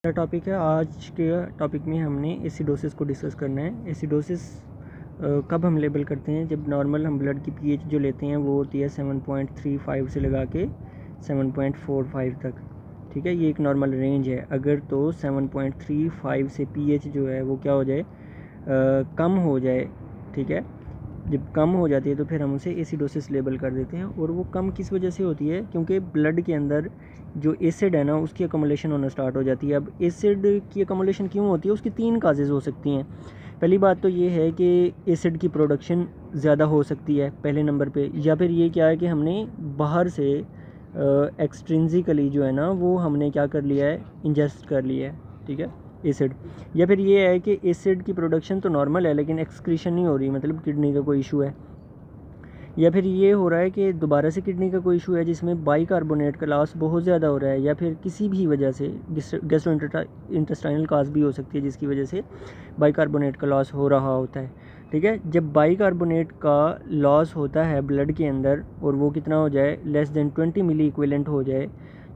मेरा टॉपिक है। आज के टॉपिक में हमने एसिडोसिस को डिस्कस करना है। एसिडोसिस कब हम लेबल करते हैं? जब नॉर्मल हम ब्लड की पीएच जो लेते हैं वो होती है 7.35 से लगा के 7.45 तक। ठीक है, ये एक नॉर्मल रेंज है। अगर तो 7.35 से पीएच जो है वो क्या हो जाए, कम हो जाए। ठीक है, जब कम हो जाती है तो फिर हम उसे एसिडोसिस लेबल कर देते हैं। और वो कम किस वजह से होती है? क्योंकि ब्लड के अंदर जो एसिड है ना उसकी अकोमोलेशन होना स्टार्ट हो जाती है। अब एसिड की अकोमोलेशन क्यों होती है? उसकी 3 काजेज़ हो सकती हैं। पहली बात तो ये है कि एसिड की प्रोडक्शन ज़्यादा हो सकती है पहले नंबर पे, या फिर ये क्या है कि हमने बाहर से एक्सट्रिंसिकली जो है ना वो हमने क्या कर लिया है, इंजेस्ट कर लिया है। ठीक है, एसिड। या फिर ये है कि एसिड की प्रोडक्शन तो नॉर्मल है लेकिन एक्सक्रीशन नहीं हो रही, मतलब किडनी का कोई इशू है। या फिर ये हो रहा है कि दोबारा से किडनी का कोई इशू है जिसमें बाइकार्बोनेट का लॉस बहुत ज़्यादा हो रहा है, या फिर किसी भी वजह से गैस्ट्रो इंटेस्टाइनल काज भी हो सकती है जिसकी वजह से बाइकार्बोनेट का लॉस हो रहा होता है। ठीक है, जब बाइकार्बोनेट का लॉस होता है ब्लड के अंदर और वो कितना हो जाए, लेस देन 20 मिली इक्विवेलेंट हो जाए,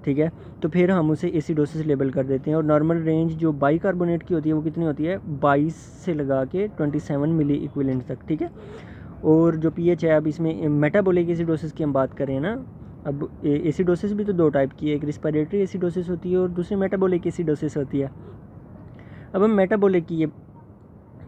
ठीक है, तो फिर हम उसे एसिडोसिस लेबल कर देते हैं। और नॉर्मल रेंज जो बाइकार्बोनेट की होती है वो कितनी होती है, 22 से लगा के 27 मिली इक्विवेलेंट तक। ठीक है, और जो पीएच है, अब इसमें मेटाबॉलिक एसिडोसिस की हम बात करें ना, अब एसिडोसिस भी तो 2 टाइप की है, एक रिस्पिरेटरी एसिडोसिस होती है और दूसरी मेटाबॉलिक एसिडोसिस होती है। अब हम मेटाबॉलिक की ये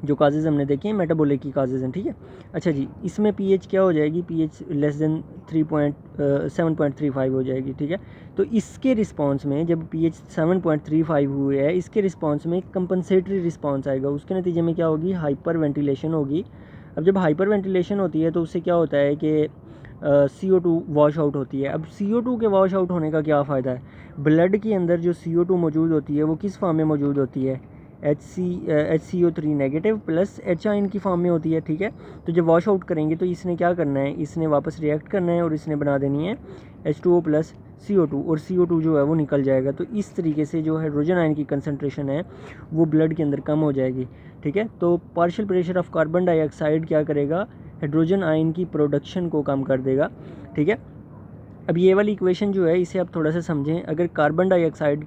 जो काजेज़ हमने देखे हैं, मेटाबॉलिक की काजेज़ हैं। ठीक है, अच्छा जी, इसमें पीएच क्या हो जाएगी, पीएच लेस देन 7.35 हो जाएगी। ठीक है, तो इसके रिस्पांस में जब पीएच 7.35 हुए है, इसके रिस्पांस में कंपनसेटरी रिस्पांस आएगा। उसके नतीजे में क्या होगी, हाइपर वेंटिलेशन होगी। अब जब हाइपर वेंटिलेशन होती है तो उससे क्या होता है कि CO2 वॉश आउट होती है। अब CO2 के वॉश आउट होने का क्या फ़ायदा है? ब्लड के अंदर जो CO2 मौजूद होती है वो किस फॉर्म में मौजूद होती है, HCO3 negative plus H ion की फॉर्म में होती है। ठीक है, तो जब वॉश आउट करेंगे तो इसने क्या करना है, इसने वापस रिएक्ट करना है और इसने बना देनी है H2O प्लस CO2, और CO2 जो है वो निकल जाएगा। तो इस तरीके से जो हाइड्रोजन आयन की कंसनट्रेशन है वो ब्लड के अंदर कम हो जाएगी। ठीक है, तो partial pressure of carbon dioxide क्या करेगा, हाइड्रोजन आयन की प्रोडक्शन को कम कर देगा। ठीक है, अब ये वाली इक्वेशन जो है इसे आप थोड़ा सा समझें। अगर कार्बन डाइऑक्साइड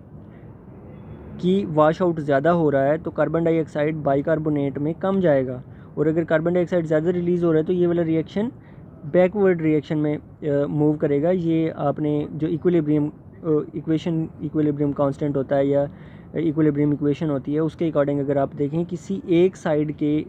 की वाश आउट ज़्यादा हो रहा है तो कार्बन डाइऑक्साइड बाइकार्बोनेट में कम जाएगा, और अगर कार्बन डाइऑक्साइड ज़्यादा रिलीज़ हो रहा है तो ये वाला रिएक्शन बैकवर्ड रिएक्शन में मूव करेगा। ये आपने जो इक्विलिब्रियम इक्वेशन, इक्विलिब्रियम कांस्टेंट होता है या इक्विलिब्रियम इक्वेशन होती है, उसके अकॉर्डिंग अगर आप देखें किसी एक साइड के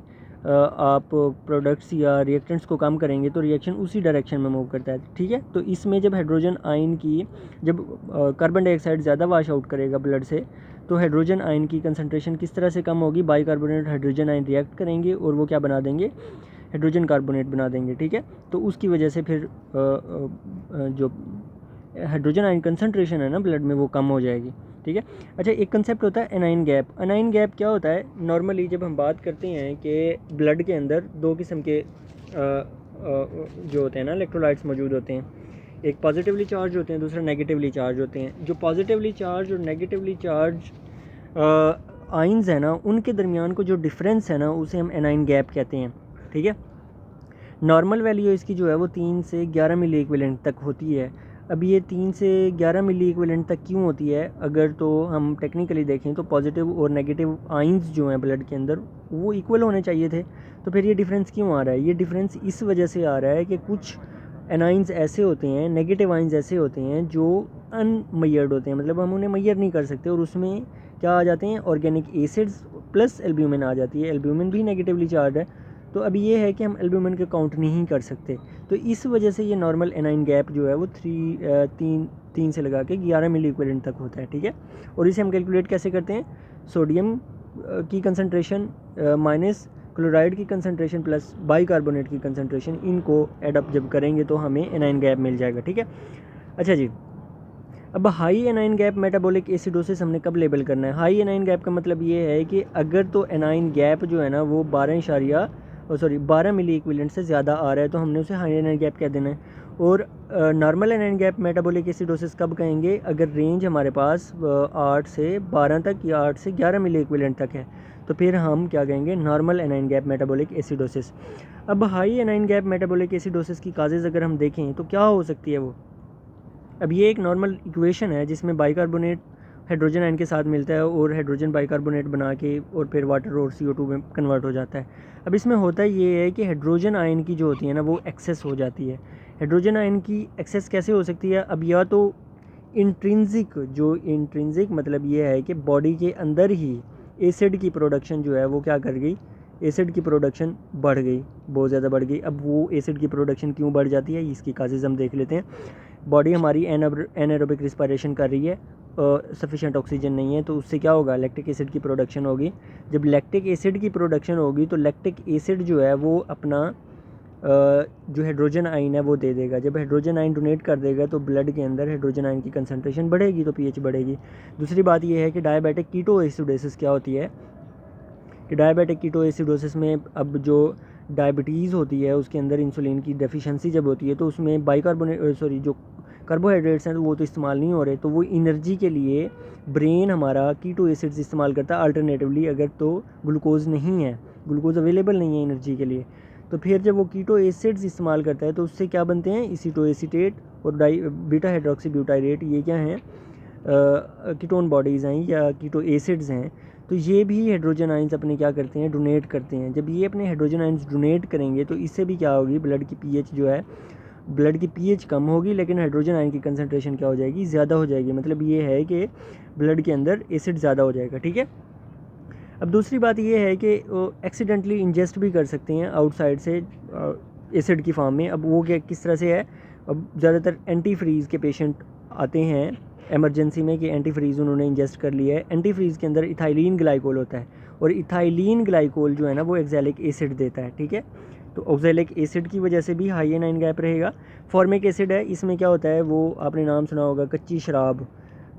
आप प्रोडक्ट्स या रिएक्टेंट्स को कम करेंगे तो रिएक्शन उसी डायरेक्शन में मूव करता है। ठीक है, तो इसमें जब हाइड्रोजन आयन की, जब कार्बन डाइऑक्साइड ज़्यादा वाश आउट करेगा ब्लड से तो हाइड्रोजन आयन की कंसंट्रेशन किस तरह से कम होगी, बाइकार्बोनेट हाइड्रोजन आयन रिएक्ट करेंगे और वो क्या बना देंगे, हाइड्रोजन कार्बोनेट बना देंगे। ठीक है, तो उसकी वजह से फिर जो हाइड्रोजन आयन कंसंट्रेशन है ना ब्लड में वो कम हो जाएगी। ठीक है, अच्छा, एक कंसेप्ट होता है एनाइन गैप। एनाइन गैप क्या होता है, नॉर्मली जब हम बात करते हैं कि ब्लड के अंदर 2 किस्म के जो होते हैं ना इलेक्ट्रोलाइट्स मौजूद होते हैं, एक पॉजिटिवली चार्ज होते हैं, दूसरा नेगेटिवली चार्ज होते हैं। जो पॉजिटिवली चार्ज और नेगेटिवली चार्ज आइंस है ना, उनके दरमियान को जो डिफरेंस है ना उसे हम एनाइन गैप कहते हैं। ठीक है, नॉर्मल वैल्यू इसकी जो है वो 3 से 11 मिली इक्विवेलेंट तक होती है। अब ये 3 से 11 मिली इक्विवेलेंट तक क्यों होती है? अगर तो हम टेक्निकली देखें तो पॉजिटिव और नेगेटिव आइंस जो हैं ब्लड के अंदर वो इक्वल होने चाहिए थे, तो फिर ये डिफरेंस क्यों आ रहा है? ये डिफरेंस इस वजह से आ रहा है कि कुछ एनाइंस ऐसे होते हैं, नेगेटिव आइंस ऐसे होते हैं जो अनमेयर्ड होते हैं, मतलब हम उन्हें मेजर नहीं कर सकते, और उसमें क्या आ जाते हैं, ऑर्गेनिक एसिड्स प्लस एल्ब्यूमिन आ जाती है। एल्ब्यूमिन भी नेगेटिवली चार्ज है, तो अब ये है कि हम एल्ब्यूमिन के काउंट नहीं कर सकते। तो इस वजह से ये नॉर्मल एनाइन गैप जो है वो तीन से लगा के 11 मिली इक्विवेलेंट तक होता है। ठीक है, और इसे हम कैलकुलेट कैसे करते हैं, सोडियम की कंसनट्रेशन माइनस क्लोराइड की कंसनट्रेशन प्लस बाइकार्बोनेट की कंसनट्रेशन, इनको एडअप जब करेंगे तो हमें एनाइन गैप मिल जाएगा। ठीक है, अच्छा जी, अब high anion gap metabolic acidosis हमने कब लेबल करना है? हाई एनाइन गैप का मतलब ये है कि अगर तो एनाइन गैप जो है ना वो 12 मिली इक्विवेलेंट से ज़्यादा आ रहा है तो हमने उसे हाई एनाइन गैप कह देना है। और normal anion gap metabolic acidosis कब कहेंगे? अगर रेंज हमारे पास 8 से 12 तक या 8 से 11 मिली इक्विवेलेंट तक है, तो फिर हम क्या कहेंगे, normal anion gap metabolic acidosis. अब high anion gap metabolic acidosis की काजेज़ अगर हम देखें तो क्या हो सकती है वो, अब ये एक नॉर्मल इक्वेशन है जिसमें बाइकार्बोनेट हाइड्रोजन आयन के साथ मिलता है और हाइड्रोजन बाइकार्बोनेट बना के और फिर वाटर और CO2 में कन्वर्ट हो जाता है। अब इसमें होता ये है कि हाइड्रोजन आयन की जो होती है ना वो एक्सेस हो जाती है। हाइड्रोजन आयन की एक्सेस कैसे हो सकती है? अब या तो इंट्रिंसिक मतलब ये है कि बॉडी के अंदर ही एसिड की प्रोडक्शन जो है वो क्या कर गई, एसिड की प्रोडक्शन बढ़ गई, बहुत ज़्यादा बढ़ गई। अब वो एसिड की प्रोडक्शन क्यों बढ़ जाती है, इसकी काजेज़ हम देख लेते हैं। बॉडी हमारी एनारोबिक रिस्पायरेशन कर रही है, सफिशेंट ऑक्सीजन नहीं है, तो उससे क्या होगा, लैक्टिक एसिड की प्रोडक्शन होगी। जब लैक्टिक एसिड की प्रोडक्शन होगी तो लैक्टिक एसिड जो है वो अपना जो हाइड्रोजन आयन है वो दे देगा। जब हाइड्रोजन आयन डोनेट कर देगा तो ब्लड के अंदर हाइड्रोजन आयन की कंसंट्रेशन बढ़ेगी, तो पीएच बढ़ेगी। दूसरी बात ये है कि डायबिटिक कीटोएसिडोसिस क्या होती है कि डायबिटिक कीटोएसिडोसिस में अब जो डायबिटीज़ होती है उसके अंदर इंसुलिन की डेफिशिएंसी जब होती है तो उसमें जो कार्बोहाइड्रेट्स हैं तो वो तो इस्तेमाल नहीं हो रहे, तो वो एनर्जी के लिए ब्रेन हमारा कीटो एसिड्स इस्तेमाल करता है अल्टरनेटिवली, अगर तो ग्लूकोज नहीं है, ग्लूकोज अवेलेबल नहीं है एनर्जी के लिए। तो फिर जब वो कीटो एसिड्स इस्तेमाल करता है तो उससे क्या बनते हैं, एसीटोएसीटेट और बीटा हाइड्रोक्सी ब्यूटाइरेट, ये क्या हैं, कीटोन बॉडीज़ हैं या कीटो एसिड्स हैं। तो ये भी हाइड्रोजन आयंस अपने क्या करते हैं, डोनेट करते हैं। जब ये अपने हाइड्रोजन आयंस डोनेट करेंगे तो इससे भी क्या होगी, ब्लड की पीएच जो है, ब्लड की पीएच कम होगी लेकिन हाइड्रोजन आयन की कंसंट्रेशन क्या हो जाएगी, ज़्यादा हो जाएगी। मतलब ये है कि ब्लड के अंदर एसिड ज़्यादा हो जाएगा, ठीक है। अब दूसरी बात ये है कि एक्सीडेंटली इंजेस्ट भी कर सकते हैं आउटसाइड से एसिड की फॉर्म में। अब वो क्या किस तरह से है, अब ज़्यादातर एंटी फ्रीज़ के पेशेंट आते हैं एमरजेंसी में कि एंटी फ्रीज़ उन्होंने इंजेस्ट कर लिया है। एंटी फ्रीज़ के अंदर इथाइलिन ग्लाइकोल होता है और इथाइलिन ग्लाइकोल जो है ना वो एक्जेलिक एसिड देता है, ठीक है। तो ऑक्जेलिक एसिड की वजह से भी हाई एनाइन गैप रहेगा। फॉर्मिक एसिड है, इसमें क्या होता है, वो आपने नाम सुना होगा कच्ची शराब,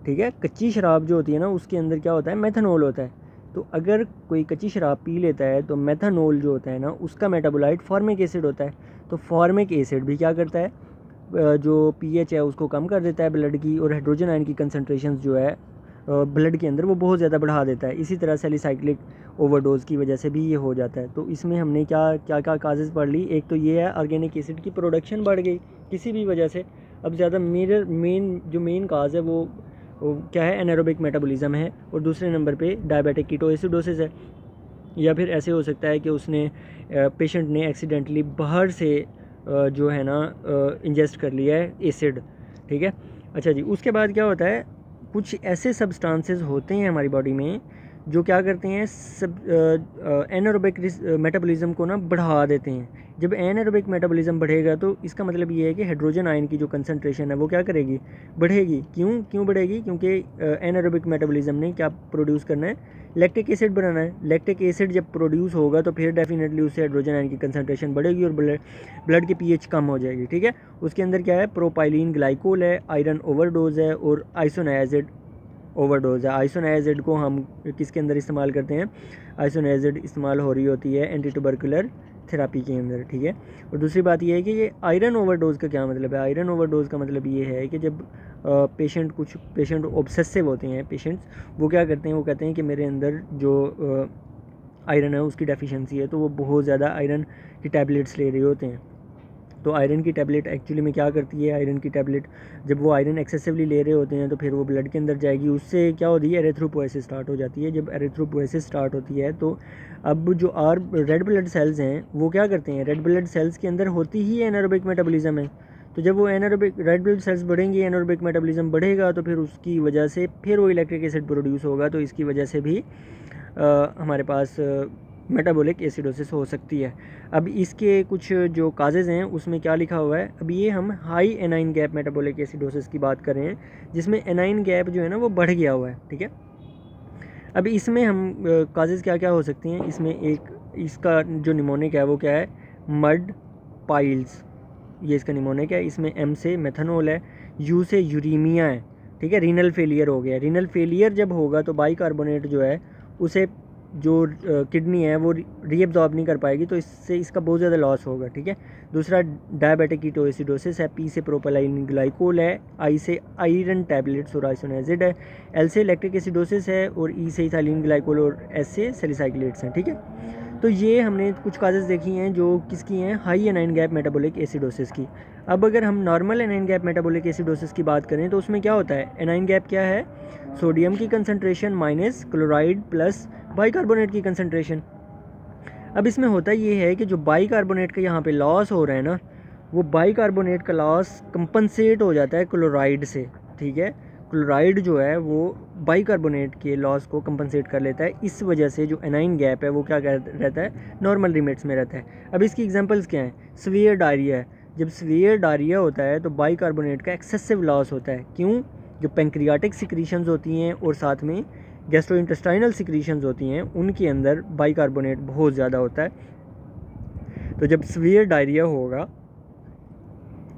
ठीक है। कच्ची शराब जो होती है ना उसके अंदर क्या होता है, मेथनॉल होता है। तो अगर कोई कच्ची शराब पी लेता है तो मेथनॉल जो होता है ना उसका मेटाबोलाइट फॉर्मिक एसिड होता है। तो फॉर्मिक एसिड भी क्या करता है, जो पीएच है उसको कम कर देता है ब्लड की, और हाइड्रोजन आयन की कंसंट्रेशन जो है ब्लड के अंदर वो बहुत ज़्यादा बढ़ा देता है। इसी तरह सेलिसाइक्लिक ओवरडोज की वजह से भी ये हो जाता है। तो इसमें हमने क्या क्या क्या काजेज़ पढ़ ली, एक तो ये है ऑर्गेनिक एसिड की प्रोडक्शन बढ़ गई किसी भी वजह से। अब ज़्यादा मेन काज है वो क्या है, एनारोबिक मेटाबॉलिज्म है, और दूसरे नंबर पे डायबिटिक कीटोएसिडोसिस है। या फिर ऐसे हो सकता है कि उसने पेशेंट ने एक्सीडेंटली बाहर से जो है ना इंजेस्ट कर लिया है एसिड, ठीक है। अच्छा जी, उसके बाद क्या होता है, कुछ ऐसे सब्सटेंसेस होते हैं हमारी बॉडी में जो क्या करते हैं, एनारोबिक मेटाबॉलिज्म को ना बढ़ा देते हैं। जब एनारोबिक मेटाबॉलिज्म बढ़ेगा तो इसका मतलब ये है कि हाइड्रोजन आयन की जो कंसंट्रेशन है वो क्या करेगी, बढ़ेगी। क्यों बढ़ेगी, क्योंकि एनारोबिक मेटाबॉलिज्म ने क्या प्रोड्यूस करना है, लैक्टिक एसिड बनाना है। लैक्टिक एसिड जब प्रोड्यूस होगा तो फिर डेफिनेटली उससे हाइड्रोजन आयन की कंसंट्रेशन बढ़ेगी और ब्लड की पीएच कम हो जाएगी, ठीक है। उसके अंदर क्या है, प्रोपाइलिन ग्लाइकोल है, आयरन ओवरडोज है और आइसोनायाजिड ओवरडोज है। आइसोनायाजिड को हम किसके अंदर इस्तेमाल करते हैं, आइसोनायाजिड इस्तेमाल हो रही होती है एंटी ट्यूबरकुलर थेरापी के अंदर, ठीक है। और दूसरी बात ये है कि ये आयरन ओवरडोज का क्या मतलब है, आयरन ओवरडोज का मतलब ये है कि जब कुछ पेशेंट ऑब्सेसिव होते हैं पेशेंट्स, वो क्या करते हैं, वो कहते हैं कि मेरे अंदर जो आयरन है उसकी डेफिशिएंसी है, तो वो बहुत ज़्यादा आयरन की टैबलेट्स ले रहे होते हैं। तो आयरन की टैबलेट एक्चुअली में क्या करती है, आयरन की टैबलेट जब वो आयरन एक्सेसिवली ले रहे होते हैं तो फिर वो ब्लड के अंदर जाएगी, उससे क्या होती है, एरिथ्रोपोएसिस स्टार्ट हो जाती है। जब एरिथ्रोपोएसिस स्टार्ट होती है तो अब जो रेड ब्लड सेल्स हैं वो क्या करते हैं, रेड ब्लड सेल्स के अंदर होती ही एनारोबिक मेटाबॉलिज्म है। तो जब वो एनारोबिक रेड ब्लड सेल्स बढ़ेंगी, एनारोबिक मेटाबॉलिज्म बढ़ेगा, तो फिर उसकी वजह से फिर वो इलेक्ट्रिक एसिड प्रोड्यूस होगा, तो इसकी वजह से भी हमारे पास मेटाबॉलिक एसिडोसिस हो सकती है। अब इसके कुछ जो काजेज़ हैं उसमें क्या लिखा हुआ है, अब ये हम high anion gap metabolic acidosis की बात कर रहे हैं, जिसमें एनाइन गैप जो है ना वो बढ़ गया हुआ है, ठीक है। अब इसमें हम काजेज़ क्या क्या हो सकती हैं, इसमें एक इसका जो निमोनिक है वो क्या है, मड पाइल्स, ये इसका निमोनिक है। इसमें एम से मेथनॉल है, यू से यूरीमिया है, ठीक है। रीनल फेलियर हो गया, रीनल फेलियर जब होगा तो बाइकार्बोनेट जो है उसे जो किडनी है वो रीएब्जॉर्ब नहीं कर पाएगी, तो इससे इसका बहुत ज़्यादा लॉस होगा, ठीक है। दूसरा डायबिटिक कीटोएसिडोसिस है, पी से प्रोपाइलिन ग्लाइकोल है, आई से आयरन टैबलेट्स और आइसोनाइजिड है, एल से लैक्टिक एसिडोसिस है और ई से इथाइलिन ग्लाइकोल और एस से सैलिसाइक्लेट्स हैं, ठीक है। तो ये हमने कुछ काजेज़ देखी हैं जो किसकी हैं, high anion gap metabolic acidosis की। अब अगर हम normal anion gap metabolic acidosis की बात करें तो उसमें क्या होता है, एनाइन गैप क्या है, सोडियम की concentration minus chloride plus bicarbonate की कंसनट्रेशन। अब इसमें होता ये है कि जो बाइकार्बोनेट का यहाँ पे लॉस हो रहा है ना, वो बाइकार्बोनेट का लॉस कंपनसेट हो जाता है क्लोराइड से, ठीक है। क्लोराइड जो है वो बाइकार्बोनेट के लॉस को कंपनसेट कर लेता है, इस वजह से जो एनाइन गैप है वो क्या रहता है, नॉर्मल लिमिट्स में रहता है। अब इसकी एग्जांपल्स क्या हैं, सीवियर डायरिया है। जब सीवियर डायरिया होता है तो बाइकार्बोनेट का एक्सेसिव लॉस होता है। क्यों, जो पेंक्रियाटिक सिक्रीशंस होती हैं और साथ में गैस्ट्रोइंटेस्टाइनल सिक्रीशंस होती हैं, उनके अंदर बाइकार्बोनेट बहुत ज़्यादा होता है। तो जब सीवियर डायरिया होगा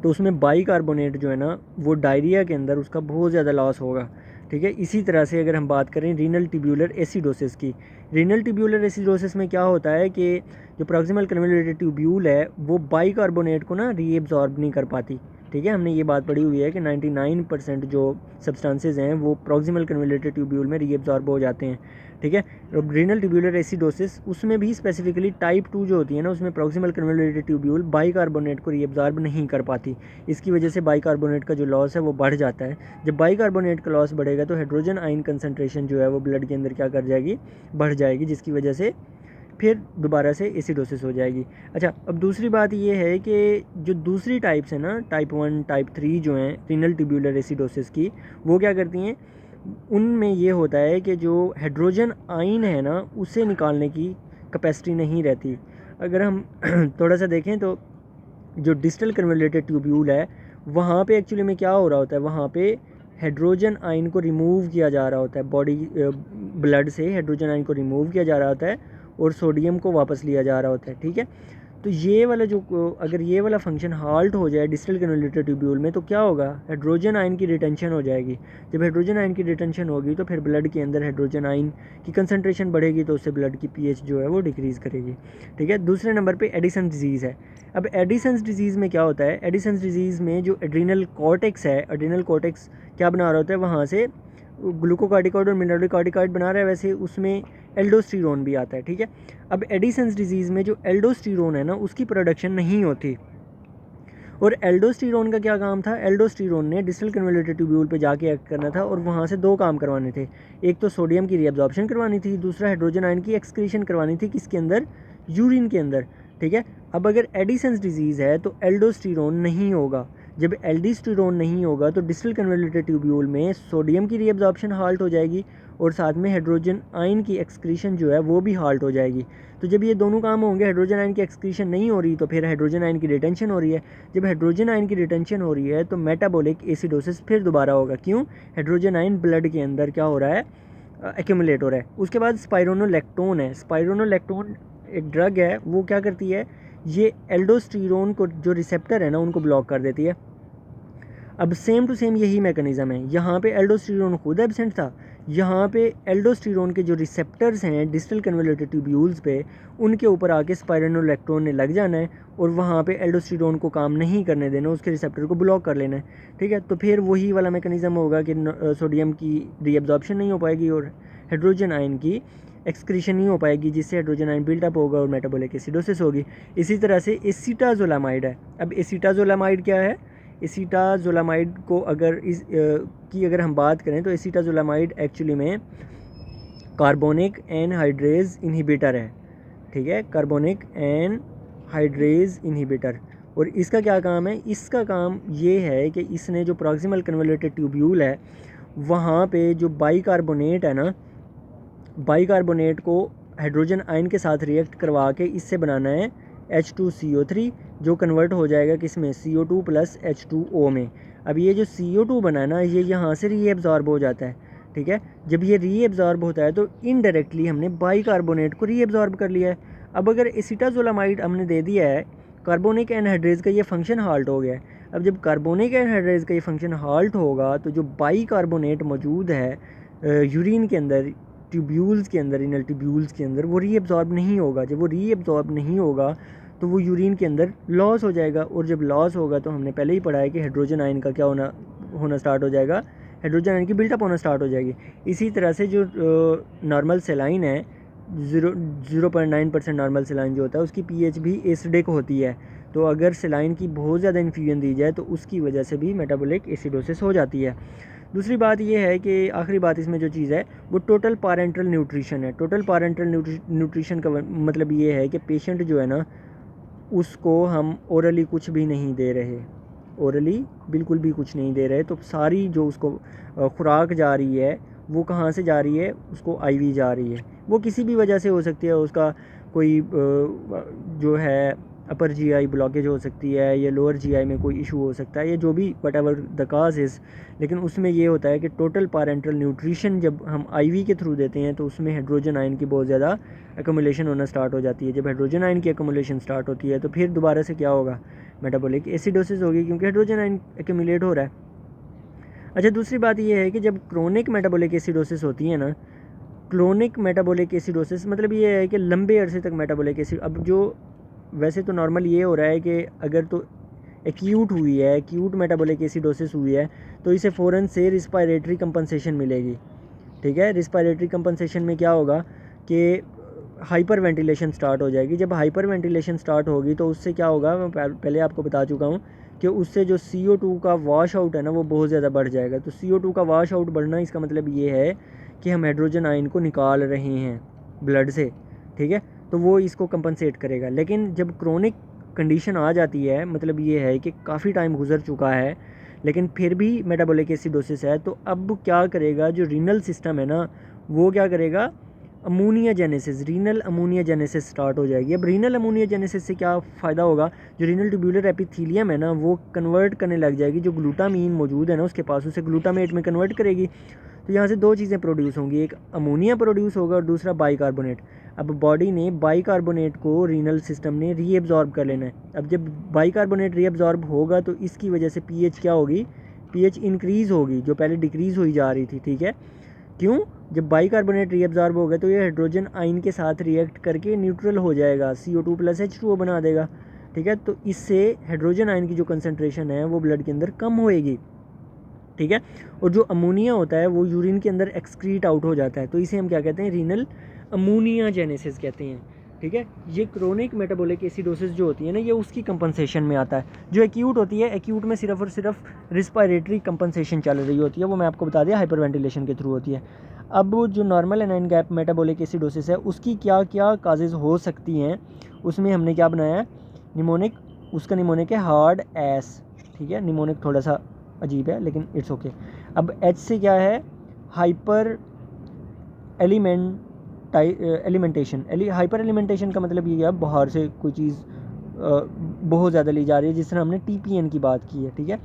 तो उसमें बाइकार्बोनेट जो है ना, वो डायरिया के अंदर उसका बहुत ज़्यादा लॉस होगा, ठीक है। इसी तरह से अगर हम बात करें रीनल ट्यूब्यूलर एसिडोसिस की, रीनल ट्यूब्यूलर एसिडोसिस में क्या होता है कि जो प्रॉक्सिमल कन्वोल्यूटेड ट्यूब्यूल है वो बाइकार्बोनेट को ना रीएब्जॉर्ब नहीं कर पाती, ठीक है। हमने ये बात पढ़ी हुई है कि 99% जो सब्सटेंसेज हैं वो प्रॉक्सिमल कन्वोल्यूटेड ट्यूब्यूल में रीएब्जॉर्ब हो जाते हैं, ठीक है। रीनल ट्यूब्यूलर एसिडोसिस उसमें भी स्पेसिफिकली टाइप 2 जो होती है ना, उसमें प्रॉक्सिमल कन्वोल्यूटेड ट्यूब्यूल बाइकार्बोनेट को रीएब्जॉर्ब नहीं कर पाती। इसकी वजह से बाइकार्बोनेट का जो लॉस है वो बढ़ जाता है। जब बाइकार्बोनेट का लॉस बढ़ेगा तो हाइड्रोजन आयन कंसनट्रेशन जो है वो ब्लड के अंदर क्या कर जाएगी, बढ़ जाएगी, जिसकी वजह से फिर दोबारा से एसिडोसिस हो जाएगी। अच्छा, अब दूसरी बात ये है कि जो दूसरी टाइप्स है ना, टाइप 1 टाइप 3 जो हैं रीनल ट्यूब्यूलर एसिडोसिस की, वो क्या करती हैं, उनमें ये होता है कि जो हाइड्रोजन आयन है ना उसे निकालने की कैपेसिटी नहीं रहती। अगर हम थोड़ा सा देखें तो जो डिस्टल कन्वोल्यूटेड ट्यूब्यूल है वहाँ पे एक्चुअली में क्या हो रहा होता है, वहाँ पे हाइड्रोजन आयन को रिमूव किया जा रहा होता है, बॉडी ब्लड से हाइड्रोजन आयन को रिमूव किया जा रहा होता है और सोडियम को वापस लिया जा रहा होता है, ठीक है। तो ये वाला जो, अगर ये वाला फंक्शन हाल्ट हो जाए डिस्टल कन्वोल्यूटेड ट्यूब्यूल में तो क्या होगा, हाइड्रोजन आयन की रिटेंशन हो जाएगी। जब हाइड्रोजन आयन की रिटेंशन होगी तो फिर ब्लड के अंदर हाइड्रोजन आयन की कंसनट्रेशन बढ़ेगी, तो उससे ब्लड की पीएच जो है वो डिक्रीज़ करेगी, ठीक है। दूसरे नंबर पे एडिसन डिजीज़ है। अब एडिसन्स डिजीज़ में क्या होता है, एडिसन्स डिजीज़ में जो एड्रीनल कॉर्टेक्स है, एड्रीनल कॉर्टेक्स क्या बना रहा होता है, वहाँ से ग्लूकोकार्टिकॉइड और मिनरलोकार्टिकॉइड बना रहा है, वैसे उसमें एल्डोस्टेरोन भी आता है, ठीक है। अब एडिसन्स डिजीज़ में जो एल्डोस्टेरोन है ना उसकी प्रोडक्शन नहीं होती, और एल्डोस्टेरोन का क्या काम था, एल्डोस्टेरोन ने डिस्टल कन्वोल्यूटेड ट्यूब्यूल पे जाके एक्ट करना था और वहाँ से दो काम करवाने थे। एक तो सोडियम की रीअब्जॉर्प्शन करवानी थी, दूसरा हाइड्रोजन आयन की एक्सक्रीशन करवानी थी, किसके अंदर, यूरिन के अंदर, ठीक है। अब अगर एडिसन्स डिजीज़ है तो एल्डोस्टेरोन नहीं होगा। जब एल्डोस्टेरोन नहीं होगा तो डिस्टल कन्वोल्यूटेड ट्यूब्यूल में सोडियम की रीअब्जॉर्प्शन हाल्ट हो जाएगी और साथ में हाइड्रोजन आयन की एक्सक्रीशन जो है वो भी हाल्ट हो जाएगी। तो जब ये दोनों काम होंगे, हाइड्रोजन आयन की एक्सक्रीशन नहीं हो रही तो फिर हाइड्रोजन आयन की रिटेंशन हो रही है। जब हाइड्रोजन आयन की रिटेंशन हो रही है तो मेटाबॉलिक एसिडोसिस फिर दोबारा होगा। क्यों, हाइड्रोजन आयन ब्लड के अंदर क्या हो रहा है, एक्यूमुलेट हो रहा है। उसके बाद स्पाइरोनोलैक्टोन है। स्पाइरोनोलैक्टोन एक ड्रग है, वो क्या करती है, ये एल्डोस्टेरोन को जो रिसेप्टर है ना उनको ब्लॉक कर देती है। अब सेम टू सेम यही मैकेनिज़्म है, यहाँ पे एल्डोस्टेरोन खुद एब्सेंट था, यहाँ पे एल्डोस्टेरोन के जो रिसेप्टर्स हैं डिस्टल कन्वोल्यूटेड ट्यूब्यूल्स पे, उनके ऊपर आके स्पाइरोनोलैक्टोन ने लग जाना है और वहाँ पे एल्डोस्टेरोन को काम नहीं करने देना, उसके रिसेप्टर को ब्लॉक कर लेना है, ठीक है। तो फिर वही वाला मैकेनिज़्म होगा कि सोडियम की रीअब्जॉर्प्शन नहीं हो पाएगी और हाइड्रोजन आयन की एक्सक्रीशन नहीं हो पाएगी, जिससे हाइड्रोजन आयन बिल्टअप होगा और मेटाबॉलिक एसिडोसिस होगी। इसी तरह से एसीटाजोलामाइड है। अब एसीटाजोलामाइड क्या है, एसीटाजोलामाइड को अगर हम बात करें तो एसीटाजोलामाइड एक्चुअली में कार्बोनिक एनहाइड्रेज इनहिबिटर है, ठीक है, कार्बोनिक एनहाइड्रेज इनहिबिटर। और इसका क्या काम है, इसका काम ये है कि इसने जो प्रॉक्सिमल कन्वोल्यूटेड ट्यूब्यूल है वहाँ पे जो बाइकार्बोनेट है ना, बाइकार्बोनेट को हाइड्रोजन आयन के साथ रिएक्ट करवा के इससे बनाना है H2CO3, जो कन्वर्ट हो जाएगा किस में, CO2 प्लस H2O में। अब ये जो CO2 बना है ना, ये यहाँ से रीएब्जॉर्ब हो जाता है, ठीक है। जब ये रीएब्जॉर्ब होता है तो इनडायरेक्टली हमने बाइकार्बोनेट को रीएब्जॉर्ब कर लिया है। अब अगर एसीटाजोलामाइड हमने दे दिया है, कार्बोनिक एनहाइड्रेज का ये फंक्शन हाल्ट हो गया है। अब जब कार्बोनिक एनहाइड्रेज का ये फंक्शन हाल्ट होगा तो जो बाइकार्बोनेट मौजूद है यूरिन के अंदर, ट्यूब्यूल्स के अंदर, इनल ट्यूब्यूल्स के अंदर, वो रीएब्जॉर्ब नहीं होगा। जब वो रीएब्जॉर्ब नहीं होगा तो वो यूरिन के अंदर लॉस हो जाएगा, और जब लॉस होगा तो हमने पहले ही पढ़ा है कि हाइड्रोजन आयन का क्या होना स्टार्ट हो जाएगा, हाइड्रोजन आयन की बिल्टअप होना स्टार्ट हो जाएगी। इसी तरह से जो नॉर्मल सेलाइन है 0.9% नॉर्मल सेलाइन जो होता है उसकी पीएच भी एसिडिक होती है। तो अगर सेलाइन की बहुत ज़्यादा इन्फ्यूजन दी जाए तो उसकी वजह से भी मेटाबॉलिक एसिडोसिस हो जाती है। दूसरी बात ये है कि आखिरी बात इसमें जो चीज़ है वो टोटल पैरेंटल न्यूट्रिशन है। टोटल पैरेंटल न्यूट्रिशन का मतलब ये है कि पेशेंट जो है ना उसको हम ओरली कुछ भी नहीं दे रहे, ओरली बिल्कुल भी कुछ नहीं दे रहे। तो सारी जो उसको खुराक जा रही है वो कहाँ से जा रही है, उसको आईवी जा रही है। वो किसी भी वजह से हो सकती है, उसका कोई जो है अपर जीआई ब्लॉकेज हो सकती है या लोअर जीआई में कोई इशू हो सकता है, या जो भी what ever the cause is. लेकिन उसमें ये होता है कि टोटल पैरेंटल न्यूट्रिशन जब हम आईवी के थ्रू देते हैं तो उसमें हाइड्रोजन आयन की बहुत ज़्यादा एकमुलेशन होना स्टार्ट हो जाती है। जब हाइड्रोजन आयन की एकमुलेशन स्टार्ट होती है तो फिर दोबारा से क्या होगा, मेटाबॉलिक एसिडोसिस होगी, क्योंकि हाइड्रोजन आयन एक्यूमुलेट हो रहा है। अच्छा, दूसरी बात ये है कि जब क्रोनिक मेटाबॉलिक एसिडोसिस होती है ना, क्रोनिक मेटाबॉलिक एसिडोसिस मतलब ये है कि लंबे अरसे तक मेटाबॉलिक एसिड, अब जो वैसे तो नॉर्मल ये हो रहा है कि अगर तो एक्यूट हुई है, एक्यूट मेटाबॉलिक एसिडोसिस हुई है तो इसे फ़ौरन से रिस्पायरेटरी कंपनसेशन मिलेगी। ठीक है, रिस्पायरेटरी कंपनसेशन में क्या होगा कि हाइपर वेंटिलेशन स्टार्ट हो जाएगी। जब हाइपर वेंटिलेशन स्टार्ट होगी तो उससे क्या होगा, मैं पहले आपको बता चुका हूँ कि उससे जो CO2 का वॉश आउट है ना वो बहुत ज़्यादा बढ़ जाएगा। तो CO2 का वॉश आउट बढ़ना इसका मतलब ये है कि हम हाइड्रोजन आयन को निकाल रहे हैं ब्लड से। ठीक है, तो वो इसको कंपनसेट करेगा। लेकिन जब क्रोनिक कंडीशन आ जाती है, मतलब ये है कि काफ़ी टाइम गुजर चुका है लेकिन फिर भी मेटाबॉलिक एसिडोसिस है, तो अब क्या करेगा, जो रीनल सिस्टम है ना वो क्या करेगा, ammonia genesis, renal ammonia genesis start हो जाएगी। अब रीनल अमोनिया जेनेसिस से क्या फ़ायदा होगा, जो रीनल ट्यूब्यूलर एपिथीलियम है ना वो कन्वर्ट करने लग जाएगी, जो ग्लूटामीन मौजूद है ना उसके पास, उसे ग्लूटामेट में कन्वर्ट करेगी। तो यहाँ से दो चीज़ें प्रोड्यूस होंगी, एक अमोनिया प्रोड्यूस होगा और दूसरा बाइकार्बोनेट। अब बॉडी ने बाइकार्बोनेट को, रीनल सिस्टम ने रीएब्जॉर्ब कर लेना है। अब जब बाइकार्बोनेट रीएब्जॉर्ब होगा तो इसकी वजह से पीएच क्या होगी, पीएच इंक्रीज़ होगी, जो पहले डिक्रीज़ हुई जा रही थी। ठीक है, क्यों, जब बाइकार्बोनेट रीअब्जॉर्ब होगा तो ये हाइड्रोजन आयन के साथ रिएक्ट करके न्यूट्रल हो जाएगा, CO2 + H2O बना देगा। ठीक है, तो इससे हाइड्रोजन आयन की जो कंसनट्रेशन है वो ब्लड के अंदर कम होएगी। ठीक है, और जो अमोनिया होता है वो यूरिन के अंदर एक्सक्रीट आउट हो जाता है, तो इसे हम क्या कहते हैं, रीनल अमोनिया जेनेसिस कहते हैं। ठीक है, ये क्रोनिक मेटाबॉलिक एसिडोसिस जो होती है ना ये उसकी कंपनसेशन में आता है। जो एक्यूट होती है, एक्यूट में सिर्फ और सिर्फ रिस्पायरेटरी कंपनसेशन चल रही होती है, वो मैं आपको बता दिया हाइपर वेंटिलेशन के थ्रू होती है। अब जो normal anion gap metabolic acidosis है उसकी क्या क्या काजेज़ हो सकती हैं, उसमें हमने क्या बनाया है, निमोनिक, उसका निमोनिक है हार्ड एस। ठीक है, निमोनिक थोड़ा सा अजीब है लेकिन इट्स ओके। अब एच से क्या है, हाइपर एलिमेंटेशन। हाइपर एलिमेंटेशन का मतलब ये है बाहर से कोई चीज़ बहुत ज़्यादा ली जा रही है, जिस तरह हमने TPN की बात की है। ठीक है,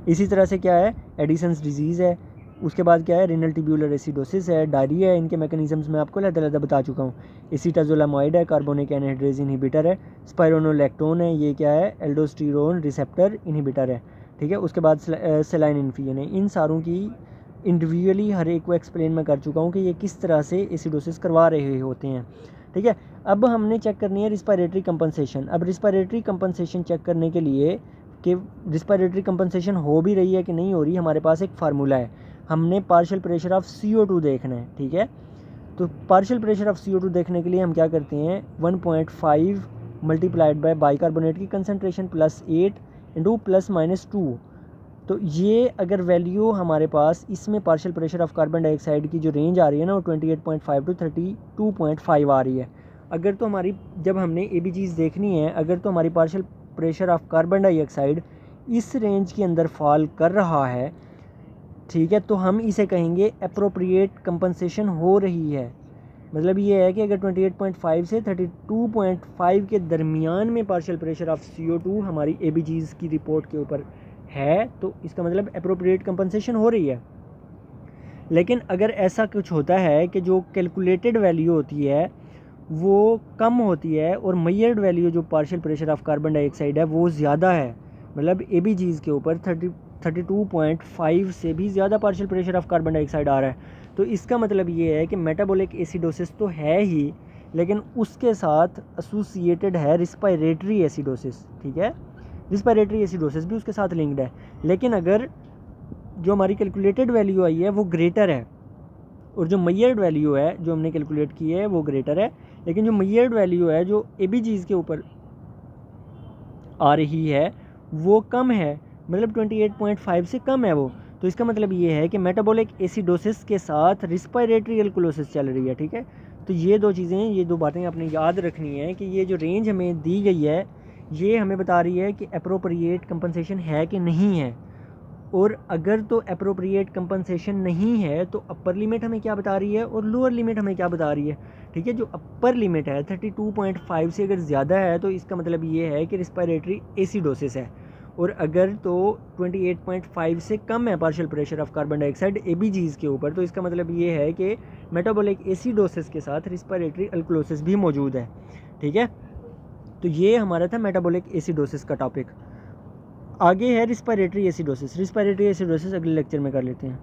इसी तरह से क्या है, एडिसन्स डिजीज़ है। उसके बाद क्या है, रीनल ट्यूब्यूलर एसिडोसिस है, डायरिया है। इनके मैकेनिज्म्स मैं आपको अलग बता चुका हूँ। एसीटाजोलामाइड है, कार्बोनिक एनहाइड्रेज इनहिबिटर है। स्पाइरोनोलैक्टोन है, ये क्या है, एल्डोस्टेरोन रिसेप्टर इनहिबिटर है। ठीक है, उसके बाद सेलाइन इन्फियन है। इन सारों की इंडिविजुअली हर एक को एक्सप्लेन मैं कर चुका हूँ कि ये किस तरह से एसिडोसिस करवा रहे होते हैं। ठीक है, अब हमने चेक करनी है रिस्पायरेटरी कंपनसेशन। अब रिस्पायरेटरी कंपनसेशन चेक करने के लिए कि रिस्पायरेटरी कंपनसेशन हो भी रही है कि नहीं हो रही, हमारे पास एक फार्मूला है। हमने पार्शियल प्रेशर ऑफ CO2 देखना है। ठीक है, तो पार्शियल प्रेशर ऑफ CO2 देखने के लिए हम क्या करते हैं, 1.5 मल्टीप्लाइड बाय बाइकार्बोनेट की कंसनट्रेशन +8 इंटू ±2। तो ये अगर वैल्यू हमारे पास, इसमें partial pressure of carbon dioxide की जो रेंज आ रही है ना वो 28.5 टू 32.5 आ रही है। अगर तो हमारी, जब हमने ABGs देखनी है, अगर तो हमारी partial pressure of carbon dioxide इस रेंज के अंदर फॉल कर रहा है, ठीक है, तो हम इसे कहेंगे अप्रोप्रिएट कंपनसेशन हो रही है। मतलब ये है कि अगर 28.5 से 32.5 के दरमियान में पार्शियल प्रेशर ऑफ CO2 हमारी ABGs की रिपोर्ट के ऊपर है तो इसका मतलब अप्रोप्रिएट कंपनसेशन हो रही है। लेकिन अगर ऐसा कुछ होता है कि जो कैलकुलेटेड वैल्यू होती है वो कम होती है और मेजर्ड वैल्यू जो partial pressure of carbon dioxide है वो ज़्यादा है, मतलब ABGs के ऊपर 32.5 से भी ज़्यादा partial pressure of carbon dioxide आ रहा है, तो इसका मतलब ये है कि मेटाबॉलिक एसिडोसिस तो है ही, लेकिन उसके साथ एसोसिएटेड है रिस्पायरेटरी एसिडोसिस। ठीक है, रिस्पायरेटरी एसिडोसिस भी उसके साथ लिंक्ड है। लेकिन अगर जो हमारी कैलकुलेटेड वैल्यू आई है वो ग्रेटर है, और जो मेजर्ड वैल्यू है जो हमने कैलकुलेट की है वो ग्रेटर है, लेकिन जो मेजर्ड वैल्यू है जो ABGs के ऊपर आ रही है वो कम है, मतलब 28.5 से कम है वो। तो इसका मतलब ये है कि मेटाबॉलिक एसिडोसिस के साथ रिस्पायरेटरी अल्कोलोसिस चल रही है, ठीक है। तो ये दो चीज़ें, ये दो बातें आपने याद रखनी है कि ये जो रेंज हमें दी गई है ये हमें बता रही है कि अप्रोप्रिएट कंपनसेशन है कि नहीं है, और अगर तो अप्रोप्रिएट कंपनसेशन नहीं है तो अपर लिमिट हमें क्या बता रही है और लोअर लिमिट हमें क्या बता रही है, ठीक है। जो अपर लिमिट है 32.5 से अगर ज़्यादा है तो इसका मतलब ये है कि रिस्पायरेटरी एसिडोसिस है, और अगर तो 28.5 से कम है partial pressure of carbon dioxide ABGs के ऊपर, तो इसका मतलब ये है कि मेटाबॉलिक एसिडोसिस के साथ रिस्पायरेटरी अल्कोलोसिस भी मौजूद है, ठीक है। तो ये हमारा था मेटाबॉलिक एसिडोसिस का टॉपिक। आगे है रिस्पायरेटरी एसिडोसिस। रिस्पायरेटरी एसिडोसिस अगले लेक्चर में कर लेते हैं।